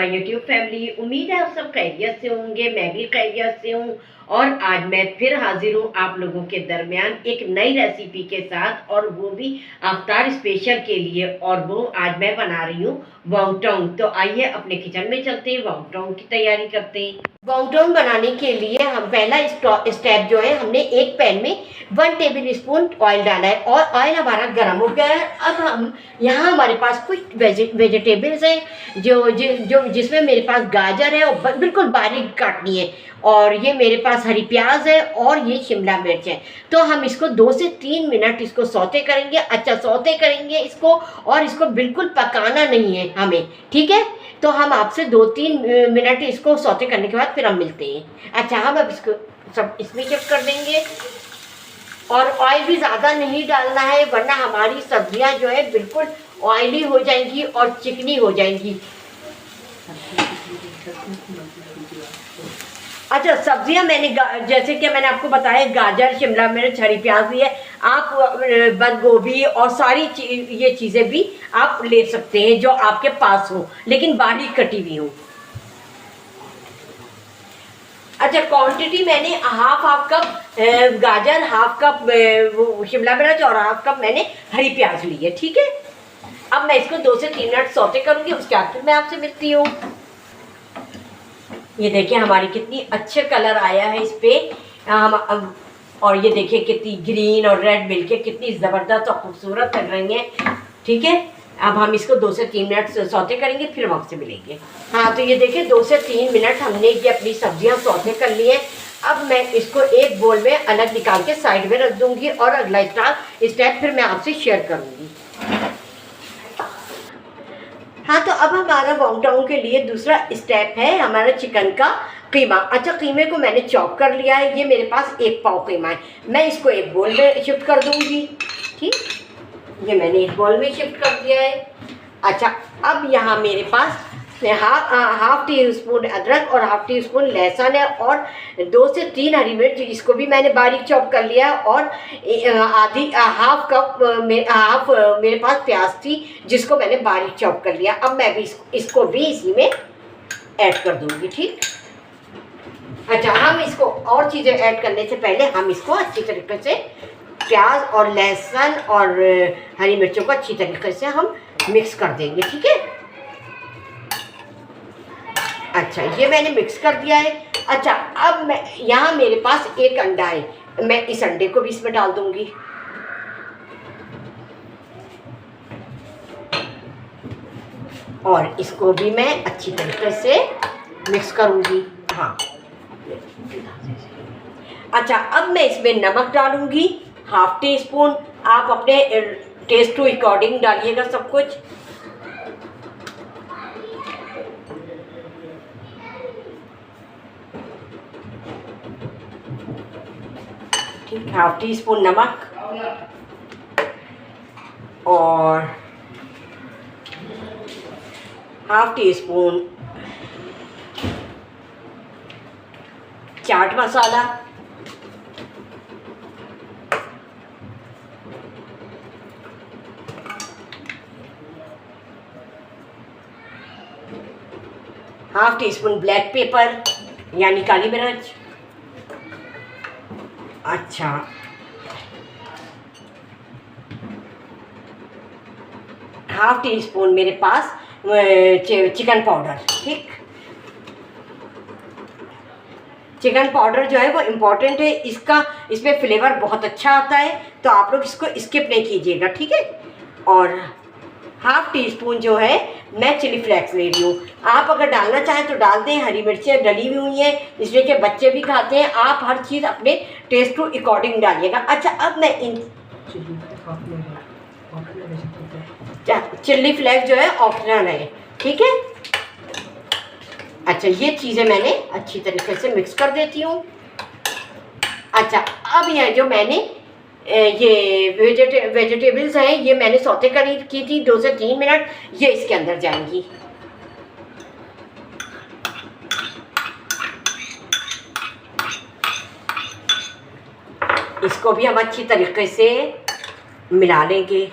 My YouTube family. उम्मीद है आप सब खैरियत से होंगे, मैं भी खैरियत से हूँ। और आज मैं फिर हाजिर हूँ आप लोगों के दरमियान एक नई रेसिपी के साथ, और वो भी अफ्तार स्पेशल के लिए। और वो आज मैं बना रही हूँ वांगटांग। तो आइए अपने किचन में चलते हैं, वांगटांग की तैयारी करते हैं। वांगटांग बनाने के लिए हम पहला स्टेप जो है, हमने एक पैन में 1 टेबल स्पून ऑयल डाला है और ऑयल हमारा गर्म हो गया है। अब हम यहाँ हमारे पास कुछ वेजिटेबल्स हैं जो जिसमें मेरे पास गाजर है और बिल्कुल बारीक काटनी है, और ये मेरे पास हरी प्याज है और ये शिमला मिर्च है। तो हम इसको 2 से 3 मिनट इसको सौते करेंगे। अच्छा, सौते करेंगे इसको, और इसको बिल्कुल पकाना नहीं है हमें, ठीक है। तो हम आपसे 2-3 मिनट इसको सौते करने के बाद फिर हम मिलते हैं। अच्छा, हम अब इसको सब इसमें शिफ्ट कर देंगे, और ऑयल भी ज़्यादा नहीं डालना है, वरना हमारी सब्जियां जो है बिल्कुल ऑयली हो जाएंगी और चिकनी हो जाएंगी। अच्छा, सब्जियां मैंने जैसे कि मैंने आपको बताया, गाजर, शिमला मिर्च, हरी प्याज भी है। आप बंद गोभी और सारी ये चीज़ें भी आप ले सकते हैं जो आपके पास हो, लेकिन बारीक कटी हुई हो। अच्छा, क्वांटिटी मैंने हाफ कप गाजर, हाफ कप वो शिमला मिर्च और हाफ कप मैंने हरी प्याज ली है, ठीक है। अब मैं इसको 2 से 3 मिनट सौते करूँगी, उसके बाद फिर मैं आपसे मिलती हूँ। ये देखिए हमारी कितनी अच्छे कलर आया है इस पर, और ये देखिए कितनी ग्रीन और रेड मिलके कितनी ज़बरदस्त और खूबसूरत लग रही हैं, ठीक है। अब हम इसको 2 से 3 मिनट सौते करेंगे, फिर हम आपसे मिलेंगे। हाँ, तो ये देखिए 2 से 3 मिनट हमने ये अपनी सब्जियां सौते कर ली हैं। अब मैं इसको एक बोल में अलग निकाल के साइड में रख दूंगी, और अगला स्टेप फिर मैं आपसे शेयर करूंगी। हाँ, तो अब हमारा वांगटांग के लिए दूसरा स्टेप है हमारा चिकन का कीमा। अच्छा, कीमे को मैंने चॉप कर लिया है। ये मेरे पास 1 पाव कीमा है। मैं इसको एक बोल में शिफ्ट कर दूंगी, ठीक। ये मैंने एक बोल में शिफ्ट कर दिया है। अच्छा, अब यहाँ मेरे पास हाफ टी स्पून अदरक और हाफ टी स्पून लहसुन है, और 2 से 3 हरी मिर्च, इसको भी मैंने बारीक चॉप कर लिया है। और हाफ मेरे पास प्याज थी, जिसको मैंने बारीक चॉप कर लिया। अब मैं भी इसको भी इसी में ऐड कर दूंगी, ठीक। अच्छा, हम इसको और चीज़ें ऐड करने से पहले हम इसको अच्छी तरीके से प्याज और लहसुन और हरी मिर्चों को अच्छी तरीके से हम मिक्स कर देंगे, ठीक है। अच्छा, ये मैंने मिक्स कर दिया है। अच्छा, अब मैं यहाँ मेरे पास 1 अंडा है, मैं इस अंडे को भी इसमें डाल दूंगी। और इसको भी मैं अच्छी तरीके से मिक्स करूंगी। हाँ, अच्छा, अब मैं इसमें नमक डालूंगी, हाफ टी स्पून। आप अपने टेस्ट टू अकॉर्डिंग डालिएगा सब कुछ। ठीक, हाफ टी स्पून नमक, और half teaspoon chaat masala, half teaspoon black pepper यानी काली मिर्च। अच्छा, हाफ टी स्पून मेरे पास चिकन पाउडर, ठीक। चिकन पाउडर जो है वो इम्पॉर्टेंट है, इसमें फ्लेवर बहुत अच्छा आता है, तो आप लोग इसको स्किप नहीं कीजिएगा, ठीक है। और हाफ टी स्पून जो है मैं चिली फ्लेक्स ले रही हूँ। आप अगर डालना चाहें तो डाल दें, हरी मिर्चें डली हुई हैं इसलिए कि बच्चे भी खाते हैं। आप हर चीज़ अपने टेस्ट टू अकॉर्डिंग डालिएगा। अच्छा, अब मैं चिल्ली फ्लेक्स जो है ऑप्शनल है, ठीक है। अच्छा, ये चीज़ें मैंने अच्छी तरीके से मिक्स कर देती हूँ। अच्छा, अब यह जो मैंने ये वेजिटेबल्स हैं, ये मैंने सौते की थी 2 से 3 मिनट, ये इसके अंदर जाएंगी। इसको भी हम अच्छी तरीके से मिला लेंगे।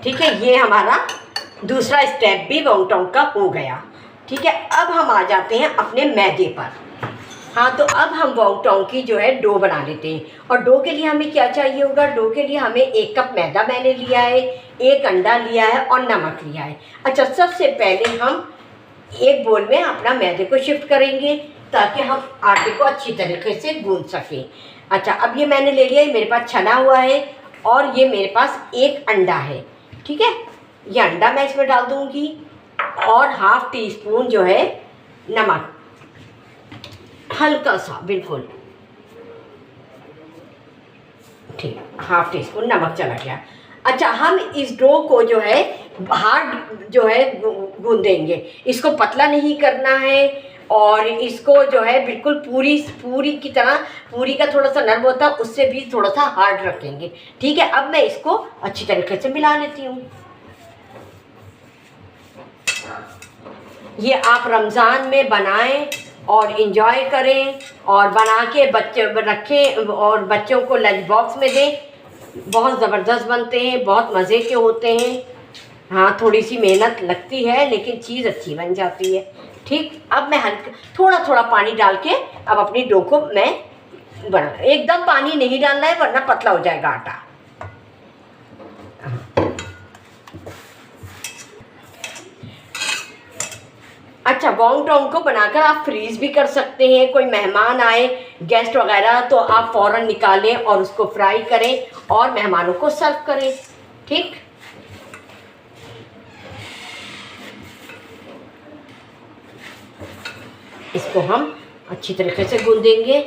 ठीक है, ये हमारा दूसरा स्टेप भी वॉन्ग का हो गया। ठीक है, अब हम आ जाते हैं अपने मैदे पर। हाँ, तो अब हम वॉन्ग की जो है डो बना लेते हैं। और डो के लिए हमें क्या चाहिए होगा? डो के लिए हमें 1 कप मैदा मैंने लिया है, 1 अंडा लिया है और नमक लिया है। अच्छा, सबसे पहले हम एक बोल में अपना मैदे को शिफ्ट करेंगे ताकि हम आटे को अच्छी तरीके से गूंथ सकें। अच्छा, अब ये मैंने ले लिया है, मेरे पास छना हुआ है और ये मेरे पास 1 अंडा है। ठीक है, ये अंडा मैं इसमें डाल दूँगी और ½ टीस्पून जो है नमक, हल्का सा, बिल्कुल ठीक, ½ टीस्पून नमक चला गया। अच्छा, हम इस डो को जो है हार्ड जो है गूंदेंगे, इसको पतला नहीं करना है और इसको जो है बिल्कुल पूरी की तरह, पूरी का थोड़ा सा नरम होता है उससे भी थोड़ा सा हार्ड रखेंगे। ठीक है, अब मैं इसको अच्छी तरीके से मिला लेती हूँ। ये आप रमज़ान में बनाएं और इन्जॉय करें और बना के बच्चे रखें और बच्चों को लंच बॉक्स में दें। बहुत ज़बरदस्त बनते हैं, बहुत मज़े के होते हैं। हाँ, थोड़ी सी मेहनत लगती है लेकिन चीज़ अच्छी बन जाती है। ठीक, अब मैं थोड़ा थोड़ा पानी डाल के अब अपनी डो को मैं बना, एकदम पानी नहीं डालना है वरना पतला हो जाएगा आटा। अच्छा, वॉन्ग को बनाकर आप फ्रीज़ भी कर सकते हैं। कोई मेहमान आए, गेस्ट वगैरह, तो आप फ़ौरन निकालें और उसको फ्राई करें और मेहमानों को सर्व करें। ठीक, इसको हम अच्छी तरीके से गूंदेंगे।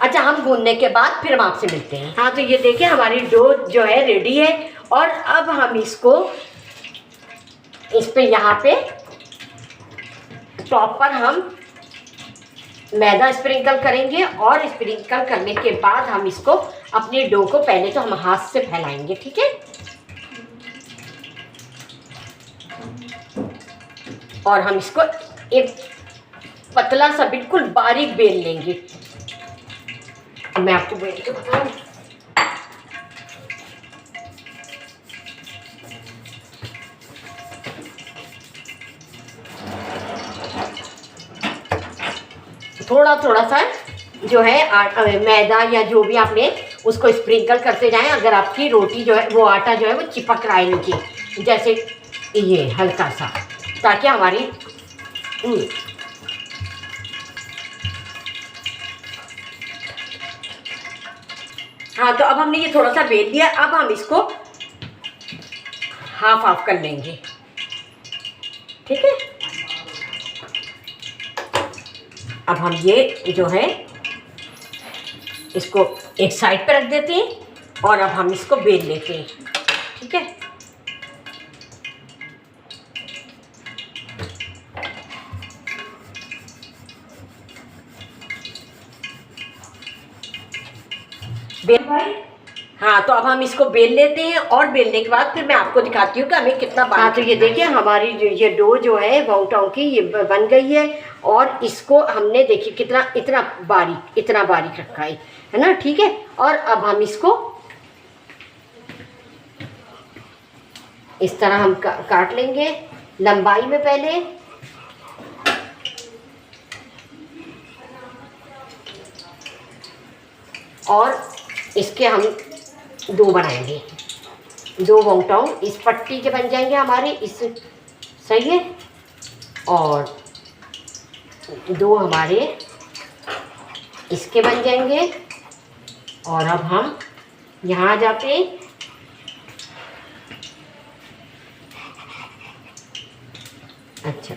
अच्छा, हम गूंदने के बाद फिर हम आपसे मिलते हैं। हाँ, तो ये देखिए हमारी डो जो है रेडी है और अब हम इसको इस पे यहाँ पे टॉप पर हम मैदा स्प्रिंकल करेंगे और स्प्रिंकल करने के बाद हम इसको अपने डो को पहले तो हम हाथ से फैलाएंगे। ठीक है, और हम इसको एक पतला सा बिल्कुल बारीक बेल लेंगे। मैं आपको बेल के बताऊँ, थोड़ा थोड़ा सा जो है मैदा या जो भी आपने उसको स्प्रिंकल करते जाएं। अगर आपकी रोटी जो है वो आटा जो है वो चिपक रहा है नीचे, जैसे ये हल्का सा, ताकि हमारी हाँ, तो अब हमने ये थोड़ा सा बेल दिया। अब हम इसको हाफ कर लेंगे। ठीक है, अब हम ये जो है इसको एक साइड पर रख देते हैं और अब हम इसको बेल लेते हैं। ठीक है, हाँ, तो अब हम इसको बेल लेते हैं और बेलने के बाद फिर मैं आपको दिखाती हूँ कि हमें कितना बारीक। हाँ, तो ये देखिए हमारी ये डो जो है वॉन्ग की ये बन गई है और इसको हमने देखिए कितना इतना बारीक रखा है ना। ठीक है, और अब हम इसको इस तरह हम काट लेंगे लंबाई में पहले, और इसके हम 2 बनाएंगे। 2 वॉन्ग इस पट्टी के बन जाएंगे हमारे, इस सही है, और 2 हमारे इसके बन जाएंगे। और अब हम यहाँ आ जाते हैं। अच्छा,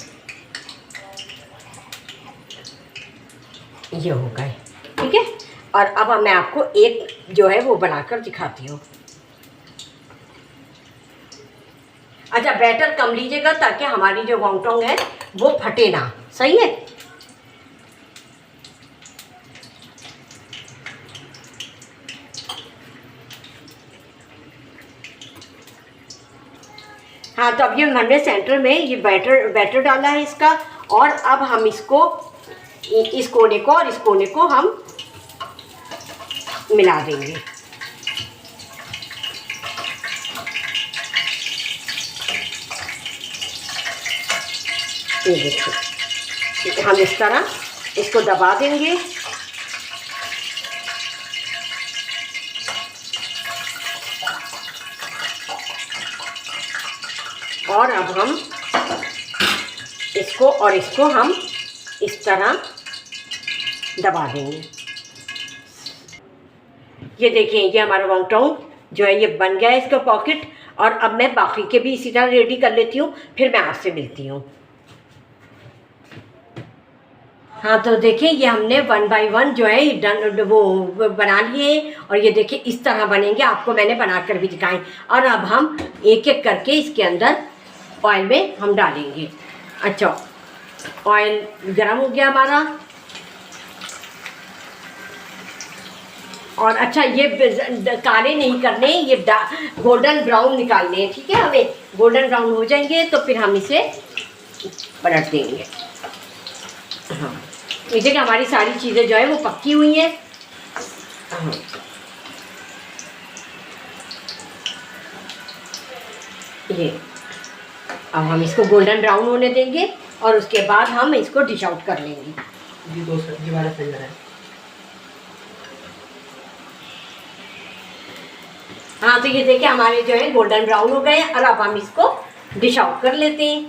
ये हो गए। ठीक है, और अब मैं आपको एक जो है वो बनाकर दिखाती हूँ। अच्छा, बैटर कम लीजिएगा ताकि हमारी जो वॉन्ग है वो फटे ना। सही है, हाँ, तो अब ये हमने सेंटर में ये बैटर डाला है इसका, और अब हम इसको इस कोने को और इस कोने को हम मिला देंगे। ये देखिए हम इस तरह इसको दबा देंगे। और अब हम इसको हम इस तरह दबा देंगे। ये देखिए ये हमारा वॉन्गटाउन जो है ये बन गया है इसका पॉकेट। और अब मैं बाकी के भी इसी तरह रेडी कर लेती हूँ, फिर मैं आपसे मिलती हूँ। हाँ तो देखिए ये हमने 1 बाय 1 जो है डन वो बना लिए। और ये देखिए इस तरह बनेंगे, आपको मैंने बना कर भी दिखाएं। और अब हम एक एक करके इसके अंदर ऑयल में हम डालेंगे। अच्छा ऑयल गर्म हो गया हमारा। और अच्छा ये काले नहीं करने, ये गोल्डन ब्राउन निकालने हैं, ठीक है। हमें गोल्डन ब्राउन हो जाएंगे तो फिर हम इसे पलट देंगे। हाँ ये देखिए हमारी सारी चीज़ें जो है वो पक्की हुई हैं। हाँ ये अब हम इसको गोल्डन ब्राउन होने देंगे और उसके बाद हम इसको डिश आउट कर लेंगे। ये दो सब्जी वाला तैयार है। हाँ तो ये देखिए हमारे जो है गोल्डन ब्राउन हो गए। और अब हम इसको डिश आउट कर लेते हैं,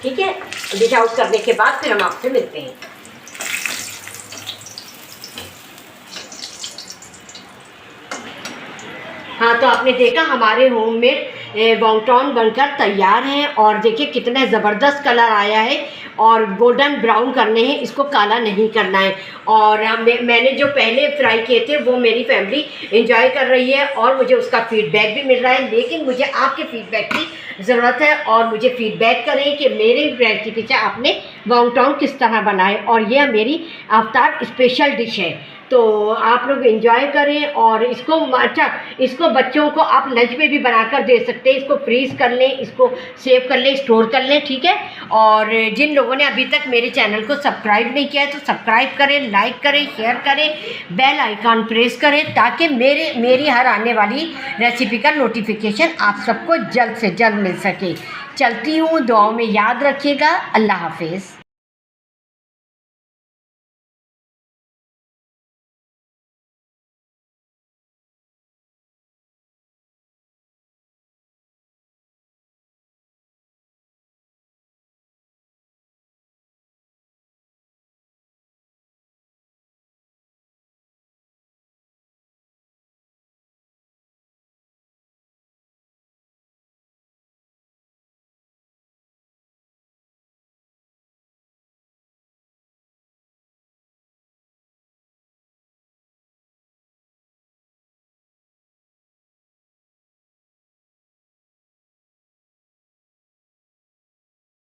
ठीक है। डिश आउट करने के बाद फिर हम आपसे मिलते हैं। हाँ तो आपने देखा हमारे होममेड वॉन्गटाउन बनकर तैयार हैं। और देखिए कितना ज़बरदस्त कलर आया है। और गोल्डन ब्राउन करने हैं, इसको काला नहीं करना है। और मैंने जो पहले फ्राई किए थे वो मेरी फैमिली एंजॉय कर रही है और मुझे उसका फीडबैक भी मिल रहा है। लेकिन मुझे आपके फीडबैक की ज़रूरत है और मुझे फीडबैक करें कि मेरे रेसिपी से आपने वॉन्गटाउन किस तरह बनाए। और ये मेरी आफ्तार स्पेशल डिश है, तो आप लोग एंजॉय करें। और इसको अच्छा इसको बच्चों को आप लंच में भी बनाकर दे सकते हैं। इसको फ्रीज़ कर लें, इसको सेव कर लें, स्टोर कर लें, ठीक है। और जिन लोगों ने अभी तक मेरे चैनल को सब्सक्राइब नहीं किया है तो सब्सक्राइब करें, लाइक करें, शेयर करें, बेल आइकन प्रेस करें ताकि मेरी हर आने वाली रेसिपी का नोटिफिकेशन आप सबको जल्द से जल्द मिल सके। चलती हूँ, दुआओं में याद रखिएगा। अल्लाह हाफिज़।